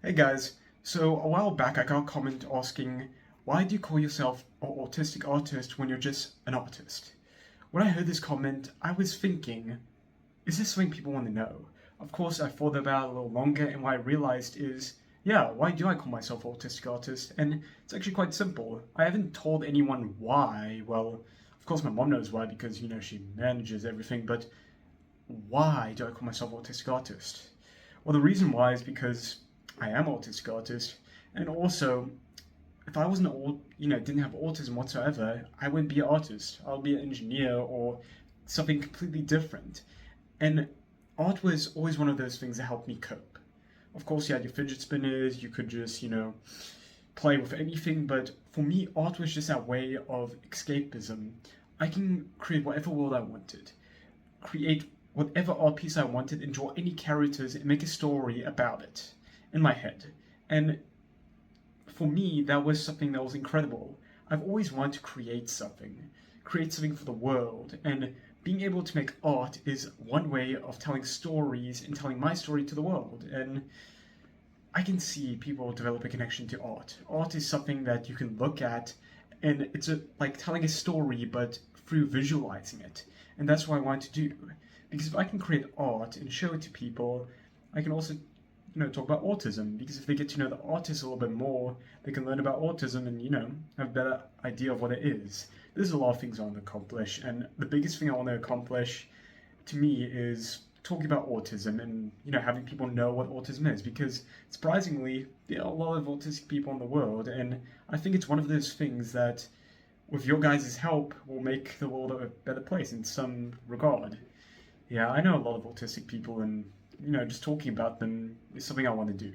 Hey guys, so a while back I got a comment asking, why do you call yourself an autistic artist when you're just an artist? When I heard this comment, I was thinking, is this something people want to know? Of course, I thought about it a little longer, and what I realized is, yeah, why do I call myself an autistic artist? And it's actually quite simple. I haven't told anyone why. Well, of course my mom knows why because, she manages everything, but why do I call myself an autistic artist? Well, the reason why is because I am an autistic artist, and also, if I wasn't didn't have autism whatsoever, I wouldn't be an artist. I'll be an engineer or something completely different. And art was always one of those things that helped me cope. Of course, you had your fidget spinners, you could just, play with anything, but for me, art was just that way of escapism. I can create whatever world I wanted, create whatever art piece I wanted, and draw any characters and make a story about it in my head. And for me, that was something that was incredible. I've always wanted to create something for the world, and being able to make art is one way of telling stories and telling my story to the world. And I can see people develop a connection to art. Art is something that you can look at, and it's like telling a story, but through visualizing it. And that's what I want to do. Because if I can create art and show it to people, I can also talk about autism, because if they get to know the artist a little bit more, they can learn about autism and, have a better idea of what it is. There's a lot of things I want to accomplish, and the biggest thing I want to accomplish, to me, is talking about autism and, having people know what autism is, because surprisingly, there are a lot of autistic people in the world, and I think it's one of those things that, with your guys' help, will make the world a better place in some regard. Yeah, I know a lot of autistic people, and just talking about them is something I want to do.